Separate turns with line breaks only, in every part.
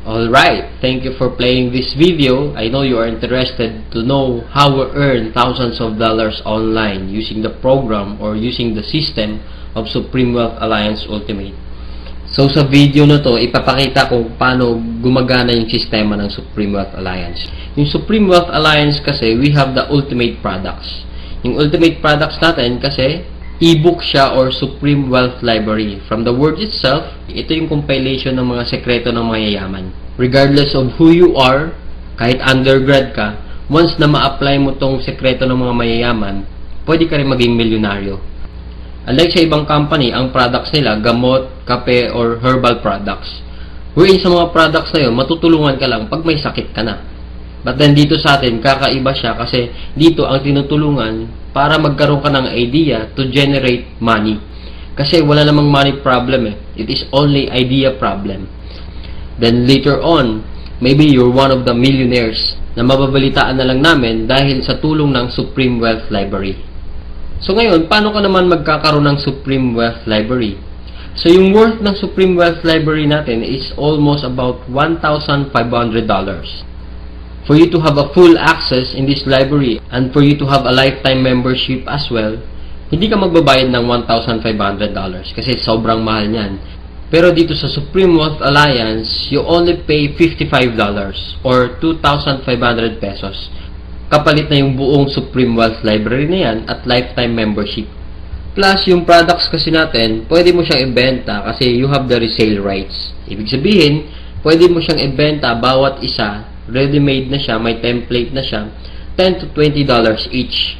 Alright, thank you for playing this video. I know you are interested to know how we earn thousands of dollars online using the program or using the system of Supreme Wealth Alliance Ultimate. So sa video na to, ipapakita ko paano gumagana yung sistema ng Supreme Wealth Alliance. Yung Supreme Wealth Alliance kasi, we have the ultimate products. Yung ultimate products natin kasi, e-book siya or Supreme Wealth Library. From the word itself, ito yung compilation ng mga sekreto ng mayayaman. Regardless of who you are, kahit undergrad ka, once na ma-apply mo tong sekreto ng mga mayayaman, pwede ka rin maging milyonaryo. Unlike sa ibang company, ang products nila, gamot, kape, or herbal products. Wherein sa mga products na yun, matutulungan ka lang pag may sakit ka na. But then dito sa atin, kakaiba siya kasi dito ang tinutulungan para magkaroon ka ng idea to generate money. Kasi wala namang money problem eh. It is only idea problem. Then later on, maybe you're one of the millionaires na mababalitaan na lang namin dahil sa tulong ng Supreme Wealth Library. So ngayon, paano ka naman magkakaroon ng Supreme Wealth Library? So yung worth ng Supreme Wealth Library natin is almost about $1,500. For you to have a full access in this library and for you to have a lifetime membership as well, hindi ka magbabayad ng $1,500 kasi sobrang mahal niyan. Pero dito sa Supreme Wealth Alliance, you only pay $55 or 2,500 pesos. Kapalit na yung buong Supreme Wealth Library na yan at lifetime membership. Plus, yung products kasi natin, pwede mo siyang ibenta kasi you have the resale rights. Ibig sabihin, pwede mo siyang ibenta bawat isa. Ready-made na siya, may template na siya, $10 to $20 each.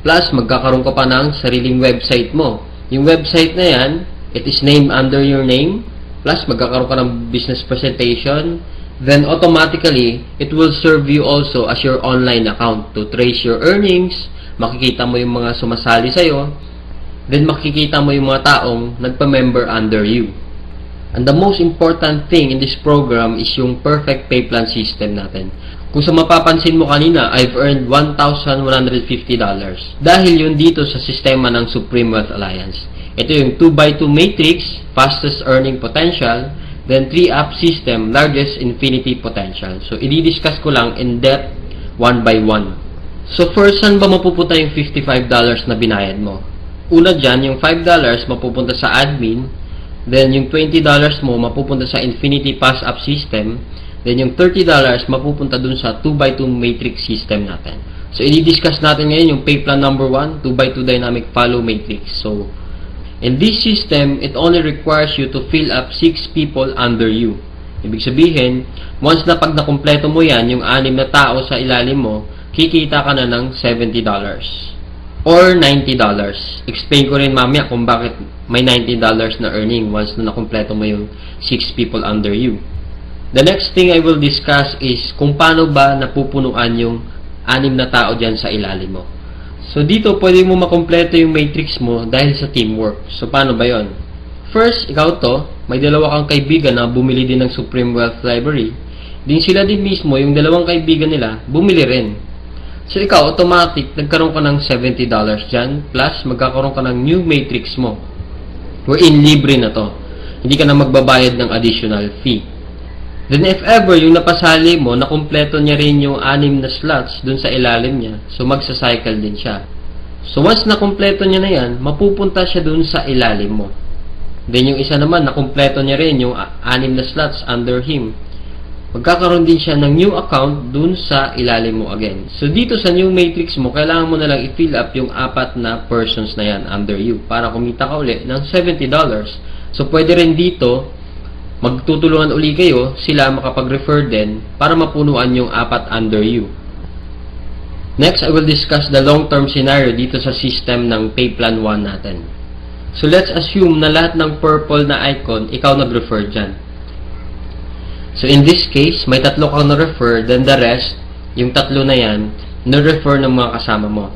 Plus, magkakaroon ka pa ng sariling website mo. Yung website na yan, it is named under your name. Plus, magkakaroon ka ng business presentation. Then, automatically, it will serve you also as your online account to trace your earnings. Makikita mo yung mga sumasali sa'yo. Then, makikita mo yung mga taong nagpa-member under you. And the most important thing in this program is yung perfect pay plan system natin. Kung sa mapapansin mo kanina, I've earned $1,150. Dahil yun dito sa sistema ng Supreme Wealth Alliance. Ito yung 2x2 matrix, fastest earning potential, then 3-up system, largest infinity potential. So, i-discuss ko lang in depth, one by one. So, first, saan ba mapupunta yung $55 na binayad mo? Una dyan, yung $5 mapupunta sa admin. Then, yung $20 mo mapupunta sa Infinity Pass-Up System. Then, yung $30 mapupunta dun sa 2x2 Matrix System natin. So, i-discuss natin ngayon yung pay plan number 1, 2x2 Dynamic Follow Matrix. So, in this system, it only requires you to fill up 6 people under you. Ibig sabihin, once na pag nakumpleto mo yan, yung 6 na tao sa ilalim mo, kikita ka na ng $70. Or $90. Explain ko rin mamaya kung bakit may $90 na earning once na nakumpleto mo yung 6 people under you. The next thing I will discuss is kung paano ba napupunuan yung 6 na tao dyan sa ilalim mo. So dito pwede mo makumpleto yung matrix mo dahil sa teamwork. So paano ba yon? First, ikaw to, may dalawa kang kaibigan na bumili din ng Supreme Wealth Library. Din sila din mismo, yung dalawang kaibigan nila, bumili rin. So, ikaw, automatic, nagkaroon ka ng $70 dyan, plus magkakaroon ka ng new matrix mo. Wherein libre na to. Hindi ka na magbabayad ng additional fee. Then, if ever, yung napasali mo, nakumpleto niya rin yung 6 na slots dun sa ilalim niya, so magsacycle din siya. So, once nakumpleto niya na yan, mapupunta siya dun sa ilalim mo. Then, yung isa naman, nakumpleto niya rin yung 6 na slots under him. Magkakaroon din siya ng new account dun sa ilalim mo again. So, dito sa new matrix mo, kailangan mo na lang i-fill up yung 4 na persons na yan under you para kumita ka uli ng $70. So, pwede rin dito, magtutulungan uli kayo, sila makapag-refer din para mapunuan yung 4 under you. Next, I will discuss the long-term scenario dito sa system ng Pay Plan 1 natin. So, let's assume na lahat ng purple na icon, ikaw nag-refer dyan. So, in this case, may 3 kang na-refer, then the rest, yung 3 na yan, na-refer ng mga kasama mo.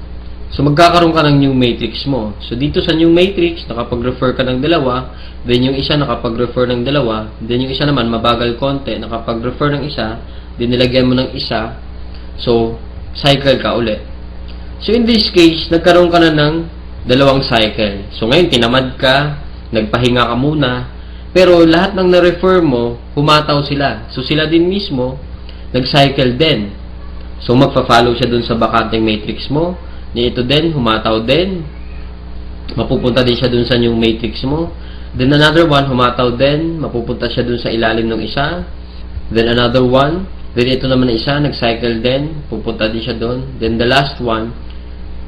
So, magkakaroon ka ng new matrix mo. So, dito sa new matrix, nakapag-refer ka ng 2, then yung isa nakapag-refer ng 2, then yung isa naman, mabagal konti, nakapag-refer ng isa, then nilagyan mo ng isa, so, cycle ka ulit. So, in this case, nagkaroon ka na ng 2 cycle. So, ngayon, tinamad ka, nagpahinga ka muna, Pero lahat ng na-refer mo, humataw sila. So sila din mismo, nag-cycle din. So magpa-follow siya dun sa bakanteng matrix mo. Ito din, humataw din. Mapupunta din siya dun sa new matrix mo. Then another one, humataw din. Mapupunta siya dun sa ilalim ng isa. Then another one. Then ito naman na isa, nag-cycle din. Pupunta din siya dun. Then the last one,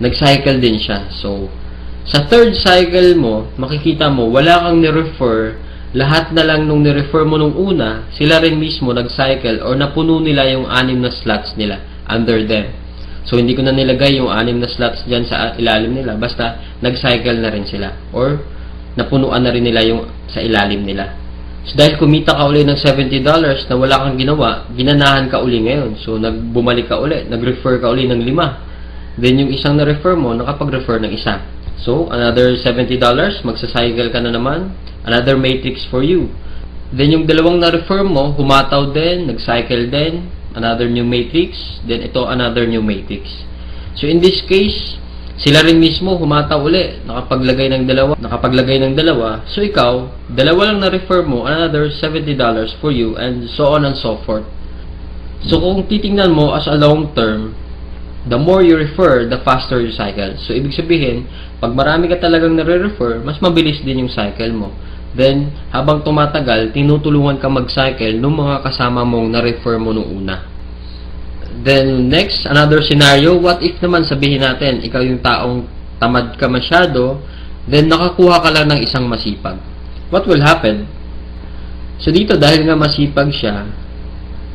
nag-cycle din siya. So, sa third cycle mo, makikita mo, wala kang ni-refer. Lahat na lang nung ni-refer mo nung una, sila rin mismo nag-cycle or napuno nila yung 6 na slots nila under them. So, hindi ko na nilagay yung 6 na slots dyan sa ilalim nila. Basta, nag-cycle na rin sila. Or, napunuan na rin nila yung sa ilalim nila. So, dahil kumita ka uli ng $70 na wala kang ginawa, ginanahan ka uli ngayon. So, bumalik ka uli, nag-refer ka uli ng 5. Then, yung isang na-refer mo, nakapag-refer ng isa. So, another $70, magsa-cycle ka na naman. Another matrix for you. Then, yung dalawang na-refer mo, humataw din, nag-cycle din. Another new matrix. Then, ito, another new matrix. So, in this case, sila rin mismo humataw uli, nakapaglagay ng dalawa. So, ikaw, dalawa lang na-refer mo, another $70 for you, and so on and so forth. So, kung titingnan mo as a long term, the more you refer, the faster you cycle. So, ibig sabihin, pag marami ka talagang nare-refer, mas mabilis din yung cycle mo. Then, habang tumatagal, tinutulungan ka mag-cycle ng mga kasama mong na-refer mo nung una. Then, next, another scenario, what if naman sabihin natin, ikaw yung taong tamad ka masyado, then nakakuha ka lang ng isang masipag. What will happen? So, dito, dahil nga masipag siya,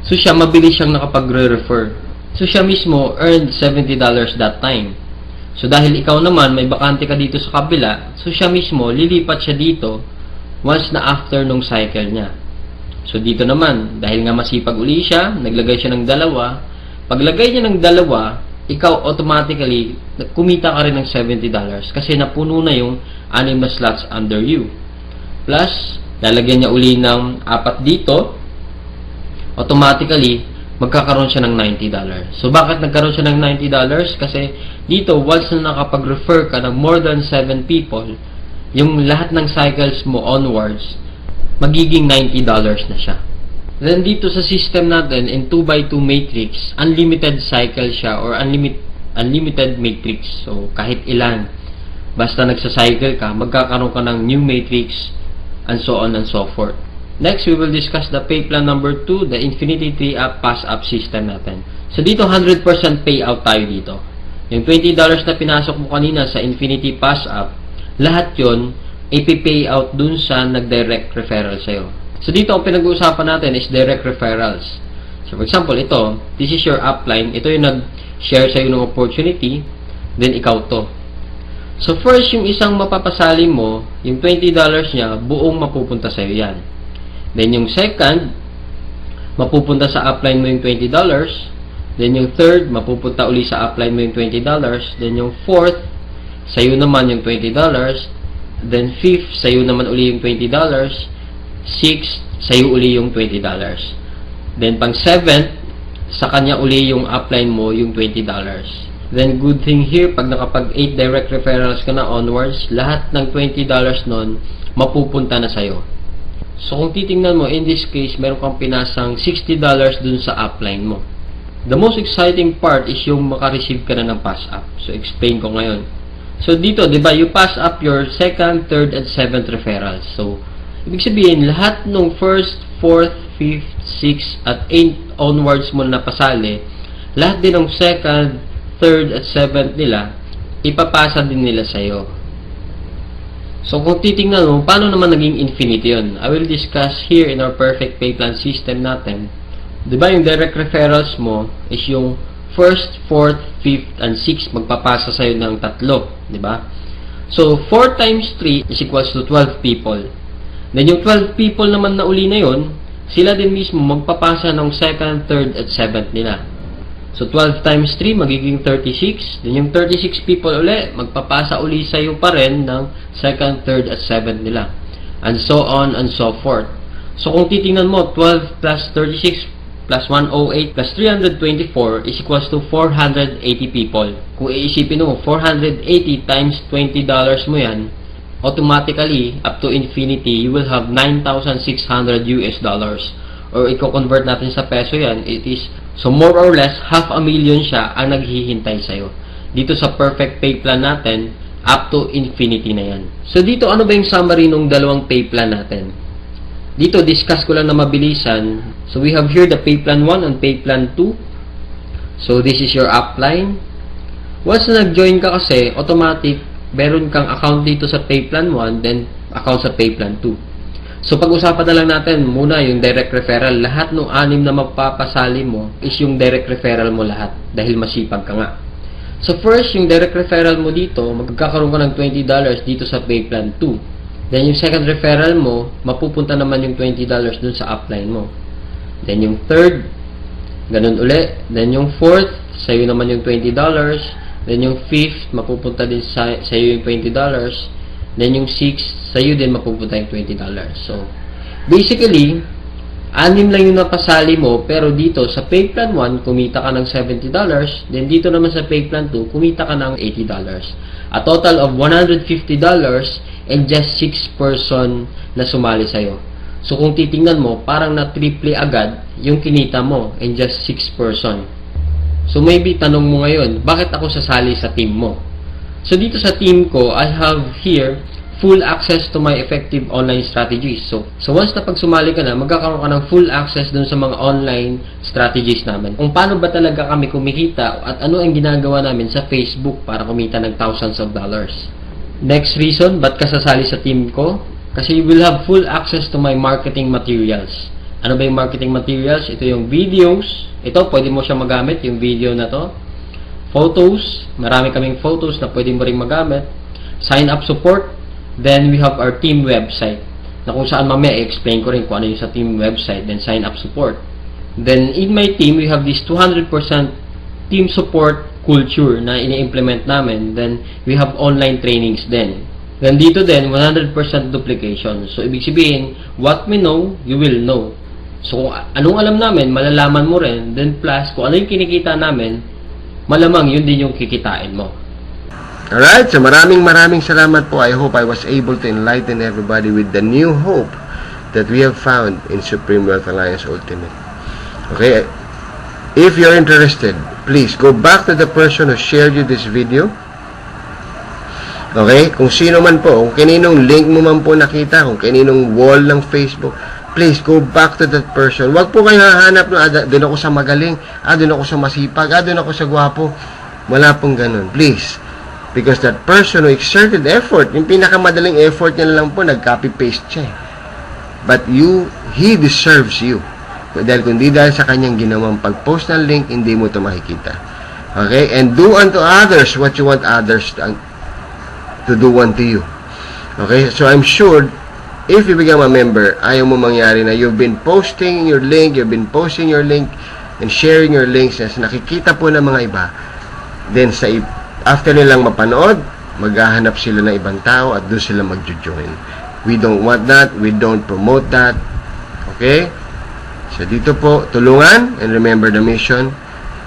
so siya, mabilis siyang nakapagre-refer. So, siya mismo earned $70 that time. So, dahil ikaw naman, may bakante ka dito sa kabila, so siya mismo, lilipat siya dito once na after nung cycle niya. So, dito naman, dahil nga masipag uli siya, naglagay siya ng 2. Paglagay niya ng 2, ikaw automatically, kumita ka rin ng $70 kasi napuno na yung 6 na slots under you. Plus, lalagyan niya uli ng 4 dito, automatically, magkakaroon siya ng $90. So, bakit nagkaroon siya ng $90? Kasi dito, once na nakapag-refer ka ng more than 7 people, yung lahat ng cycles mo onwards, magiging $90 na siya. Then, dito sa system natin, in 2x2 matrix, unlimited cycle siya or unlimited matrix. So, kahit ilan, basta nagsa-cycle ka, magkakaroon ka ng new matrix, and so on and so forth. Next, we will discuss the pay plan number 2, the Infinity 3-up pass-up system natin. So, dito 100% payout tayo dito. Yung $20 na pinasok mo kanina sa Infinity pass-up, lahat yon ipi-payout dun sa nag-direct referral sa'yo. So, dito ang pinag-uusapan natin is direct referrals. So, for example, ito, this is your upline. Ito yung nag-share sa'yo ng opportunity, then ikaw to. So, first, yung isang mapapasali mo, yung $20 niya, buong mapupunta sa'yo yan. Then, yung second, mapupunta sa upline mo yung $20. Then, yung third, mapupunta uli sa upline mo yung $20. Then, yung fourth, sa'yo naman yung $20. Then, fifth, sa'yo naman uli yung $20. Sixth, sa'yo uli yung $20. Then, pang seventh, sa kanya uli yung upline mo yung $20. Then, good thing here, pag nakapag 8 direct referrals ka na onwards, lahat ng $20 nun, mapupunta na sa'yo. So, kung titingnan mo, in this case, meron kang pinasang $60 dun sa upline mo. The most exciting part is yung makareceive ka na ng pass-up. So, explain ko ngayon. So, dito, di ba, you pass up your second, third, and seventh referrals. So, ibig sabihin, lahat ng first, fourth, fifth, sixth, at 8 onwards mo na pasali, lahat din ng second, third, at seventh nila, ipapasa din nila sa'yo. So, kung titingnan mo, paano naman naging infinity yun? I will discuss here in our perfect pay plan system natin. Diba yung direct referrals mo is yung first, fourth, fifth, and sixth magpapasa sa'yo ng 3. Diba? So, 4 times 3 is equals to 12 people. Then, yung 12 people naman na uli na yun, sila din mismo magpapasa ng second, third, at seventh nila. So, 12 times 3, magiging 36. Then, yung 36 people uli, magpapasa uli sa'yo pa rin ng second, third, at seventh nila. And so on and so forth. So, kung titingnan mo, 12 plus 36 plus 108 plus 324 is equals to 480 people. Kung iisipin mo, 480 times $20 mo yan, automatically, up to infinity, you will have 9,600 US dollars. Or i-convert natin sa peso yan, it is, so more or less, 500,000 siya ang naghihintay sa'yo. Dito sa perfect pay plan natin, up to infinity na yan. So dito, ano ba yung summary ng dalawang pay plan natin? Dito, discuss ko lang na mabilisan. So we have here the pay plan 1 and pay plan 2. So this is your upline. Once na nag-join ka kasi, automatic, meron kang account dito sa pay plan 1, then account sa pay plan 2. So, pag-usapan na lang natin muna yung direct referral. Lahat ng 6 na magpapasali mo is yung direct referral mo lahat dahil masipag ka nga. So, first, yung direct referral mo dito, magkakaroon ka ng $20 dito sa pay plan 2. Then, yung second referral mo, mapupunta naman yung $20 dun sa upline mo. Then, yung third, ganun uli. Then, yung fourth, sa'yo naman yung $20. Then, yung fifth, mapupunta din sa'yo yung $20. Then, yung 6, sa'yo din mapupunta yung $20. So, basically, 6 lang yung napasali mo, pero dito, sa pay plan 1, kumita ka ng $70. Then, dito naman sa pay plan 2, kumita ka ng $80. A total of $150 and just 6 person na sumali sa'yo. So, kung titingnan mo, parang na-triple agad yung kinita mo and just 6 person. So, maybe tanong mo ngayon, bakit ako sasali sa team mo? So, dito sa team ko, I have here full access to my effective online strategies. So once na pag sumali ka na, magkakaroon ka ng full access dun sa mga online strategies namin. Kung paano ba talaga kami kumikita at ano ang ginagawa namin sa Facebook para kumita ng thousands of dollars. Next reason, ba't ka sasali sa team ko? Kasi you will have full access to my marketing materials. Ano ba yung marketing materials? Ito yung videos. Ito, pwede mo siya magamit, yung video na to. Photos, marami kaming photos na pwede mo rin magamit. Sign up support. Then we have our team website na kung saan mamaya i-explain ko rin kung ano yung sa team website. Then sign up support. Then in my team, we have this 200% team support culture na ini-implement namin. Then we have online trainings din. Then dito din, 100% duplication. So ibig sabihin, what we know, you will know. So kung anong alam namin, malalaman mo rin. Then plus, kung ano yung kinikita namin, malamang yun din yung kikitain mo.
Alright, so maraming salamat po. I hope I was able to enlighten everybody with the new hope that we have found in Supreme Wealth Alliance Ultimate. Okay, if you're interested, please go back to the person who shared you this video. Okay, kung sino man po, kung kaninong link mo man po nakita, kung kaninong wall ng Facebook, please go back to that person. Huwag po kayo hahanap na, doon ako sa magaling, doon ako sa masipag, doon ako sa gwapo. Wala pong ganun. Please. Because that person who exerted effort, yung pinakamadaling effort niya lang po, nag-copy-paste siya. But he deserves you. Dahil kundi dahil sa kanyang ginawang pag-post ng link, hindi mo ito makikita. Okay? And do unto others what you want others to do unto you. Okay? So I'm sure, if you become a member, ayaw mo mangyari na you've been posting your link, and sharing your links, as nakikita po ng mga iba, then after nilang mapanood, maghahanap sila ng ibang tao at doon sila mag-join. We don't want that. We don't promote that. Okay? So dito po, tulungan, and remember the mission,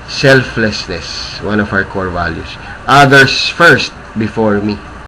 selflessness, one of our core values. Others first before me.